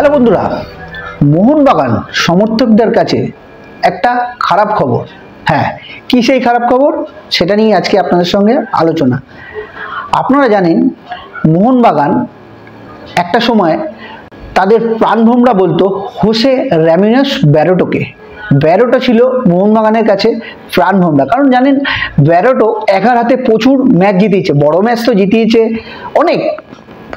Hello বন্ধুরা, মোহনবাগান সমর্থকদের কাছে একটা খারাপ খবর। হ্যাঁ, কি সেই খারাপ খবর সেটা নিয়ে আজকে আপনাদের সঙ্গে আলোচনা। আপনারা জানেন মোহনবাগান একটা সময় তাদের প্রাণভোমরা বলতো হোসে রামিরেস ব্যারোটোকে। ব্যারোটো ছিল মোহনবাগানের কাছে প্রাণভোমরা, কারণ জানেন ব্যারোটো একার হাতে প্রচুর ম্যাচ জিতিয়েছে, বড় ম্যাচ তো জিতিয়েছে, অনেক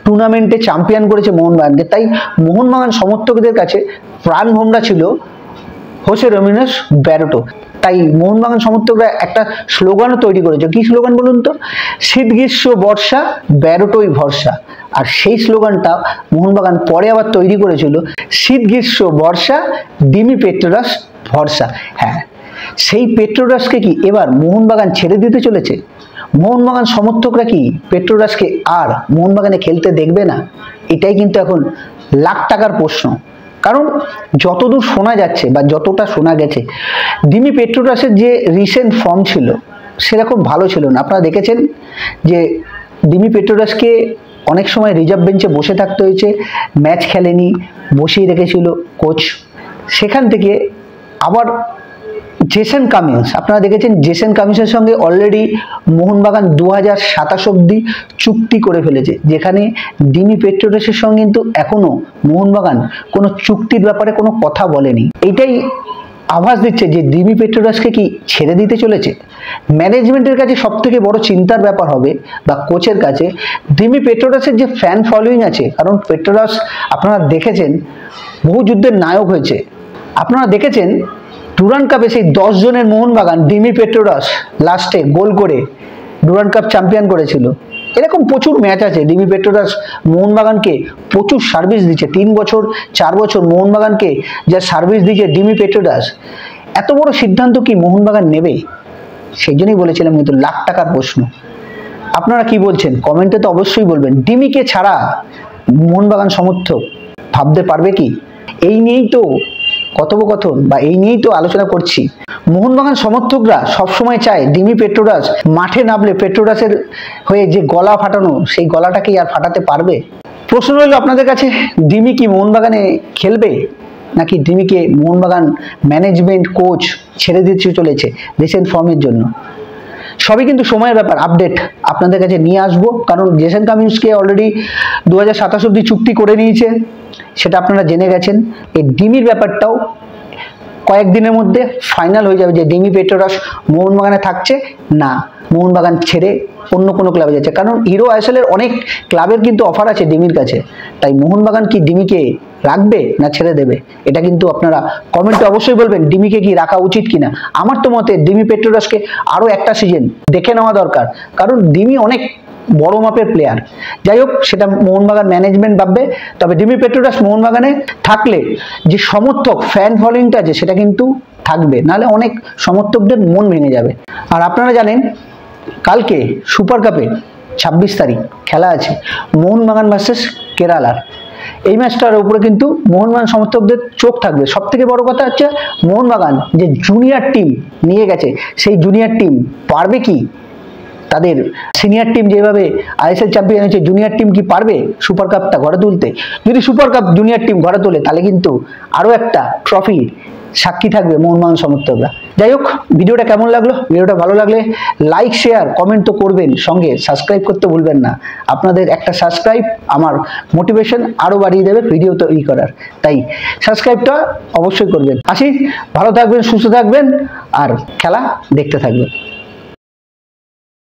টুর্নামেন্টে চ্যাম্পিয়ন করেছে মোহনবাগানকে। তাই মোহনবাগান সমর্থকদের কাছে প্রাণভোমরা ছিল হোসে রামিরেস ব্যারোটো। তাই মোহনবাগান সমর্থকরা একটা স্লোগানও তৈরি করেছে। কি স্লোগান বলুন তো? শীত গ্রীষ্ম বর্ষা ব্যারোটোই ভরসা। আর সেই স্লোগানটা মোহনবাগান পরে আবার তৈরি করেছিল শীত গ্রীষ্ম বর্ষা ডিমি পেট্রোরাস ভরসা। হ্যাঁ, সেই পেট্রোরাসকে কি এবার মোহনবাগান ছেড়ে দিতে চলেছে? মোহনবাগান সমর্থকরা কি পেট্রোরাসকে আর মোহনবাগানে খেলতে দেখবে না? এটাই কিন্তু এখন লাখ টাকার প্রশ্ন। কারণ যতদূর শোনা যাচ্ছে বা যতটা শোনা গেছে, ডিমি পেট্রোরাসের যে রিসেন্ট ফর্ম ছিল সেরকম ভালো ছিল না। আপনারা দেখেছেন যে ডিমি পেট্রোরাসকে অনেক সময় রিজার্ভ বেঞ্চে বসে থাকতে হয়েছে, ম্যাচ খেলেনি, বসিয়ে রেখেছিল কোচ। সেখান থেকে আবার জেসন কামিন্স, আপনারা দেখেছেন জেসন কামিন্সের সঙ্গে অলরেডি মোহনবাগান 2027 অব্দি চুক্তি করে ফেলেছে, যেখানে ডিমি পেট্রোরাসের সঙ্গে কিন্তু এখনো মোহনবাগান কোনো চুক্তির ব্যাপারে কোনো কথা বলেনি। এইটাই আভাস দিচ্ছে যে ডিমি পেট্রোরাসকে কি ছেড়ে দিতে চলেছে। ম্যানেজমেন্টের কাছে সব থেকে বড় চিন্তার ব্যাপার হবে বা কোচের কাছে ডিমি পেট্রোরাসের যে ফ্যান ফলোয়িং আছে। কারণ পেট্রোরাস আপনারা দেখেছেন বহু যুদ্ধের নায়ক হয়েছে। আপনারা দেখেছেন ডুরান্ড কাপে সেই 10 জনের মোহনবাগান ডিমি পেট্রোরাস লাস্টে গোল করে ডুরান্ড কাপ চ্যাম্পিয়ন করেছিল। এরকম প্রচুর ম্যাচ আছে। ডিমি পেট্রোরাস মোহনবাগানকে প্রচুর সার্ভিস দিচ্ছে, 3 বছর 4 বছর মোহনবাগানকে যা সার্ভিস দিচ্ছে ডিমি পেট্রোরাস। এত বড় সিদ্ধান্ত কি মোহনবাগান নেবে? সেই জন্যই বলেছিলাম কিন্তু লাখ টাকার প্রশ্ন। আপনারা কি বলছেন কমেন্টে তো অবশ্যই বলবেন। ডিমিকে ছাড়া মোহনবাগান সমর্থক ভাবতে পারবে কি? এই নিয়েই তো কথোপকথন বা এই নিয়েই তো আলোচনা করছি। মোহনবাগান সমর্থকরা সবসময় চায় ডিমি পেট্রোরাস মাঠে নামলে পেট্রোরাসের হয়ে যে গলা ফাটানো, সেই গলাটাকে আর ফাটাতে পারবে? প্রশ্ন রইল আপনাদের কাছে, ডিমি কি মোহনবাগানে খেলবে নাকি ডিমিকে মোহনবাগান ম্যানেজমেন্ট কোচ ছেড়ে দিতে চলেছে রিসেন্ট ফর্মের জন্য? সবই কিন্তু সময়ের ব্যাপার। আপডেট আপনাদের কাছে নিয়ে আসবো, কারণ জেসন কামিন্সকে অলরেডি 2027 অব্দি চুক্তি করে নিয়েছে, সেটা আপনারা জেনে গেছেন। এই ডিমির ব্যাপারটাও কয়েকদিনের মধ্যে ফাইনাল হয়ে যাবে যে ডিমি পেট্রোরাস মোহনবাগানে থাকছে না মোহনবাগান ছেড়ে অন্য কোনো ক্লাবে যাচ্ছে। কারণ হিরো আইএসএলের অনেক ক্লাবের কিন্তু অফার আছে ডিমির কাছে। তাই মোহনবাগান কি ডিমিকে রাখবে না ছেড়ে দেবে? এটা কিন্তু আপনারা কমেন্টে অবশ্যই বলবেন ডিমিকে কি রাখা উচিত কিনা। আমার তো মতে ডিমি পেট্রোরাসকে আরও একটা সিজন দেখে নেওয়া দরকার, কারণ ডিমি অনেক বড় মাপের প্লেয়ার। যাই হোক, সেটা মোহনবাগান ম্যানেজমেন্ট ভাববে। তবে ডিমি পেট্রোরাস মোহনবাগানে থাকলে যে সমর্থক ফ্যান ফলোয়িংটা আছে সেটা কিন্তু থাকবে, নাহলে অনেক সমর্থকদের মন ভেঙে যাবে। আর আপনারা জানেন কালকে সুপার কাপে 26 তারিখ খেলা আছে মোহনবাগান ভার্সেস কেরালার। এই ম্যাচটার উপরে কিন্তু মোহনবাগান সমর্থকদের চোখ থাকবে। সব থেকে বড় কথা হচ্ছে মোহনবাগান যে জুনিয়র টিম নিয়ে গেছে, সেই জুনিয়র টিম পারবে কি তাদের সিনিয়র টিম যেভাবে আইএসএল চ্যাম্পিয়ন হয়েছে, জুনিয়র টিম কি পারবে সুপার কাপটা ঘরে তুলতে? যদি সুপার কাপ জুনিয়র টিম ঘরে তোলে তাহলে কিন্তু আরও একটা ট্রফি সাক্ষী থাকবে মোহনবাগান সমর্থকরা। যাই হোক, ভিডিওটা কেমন লাগলো? ভিডিওটা ভালো লাগলে লাইক শেয়ার কমেন্ট তো করবেন, সঙ্গে সাবস্ক্রাইব করতে ভুলবেন না। আপনাদের একটা সাবস্ক্রাইব আমার মোটিভেশন আরও বাড়িয়ে দেবে ভিডিও তৈরি করার, তাই সাবস্ক্রাইবটা অবশ্যই করবেন। আসি, ভালো থাকবেন, সুস্থ থাকবেন আর খেলা দেখতে থাকবেন।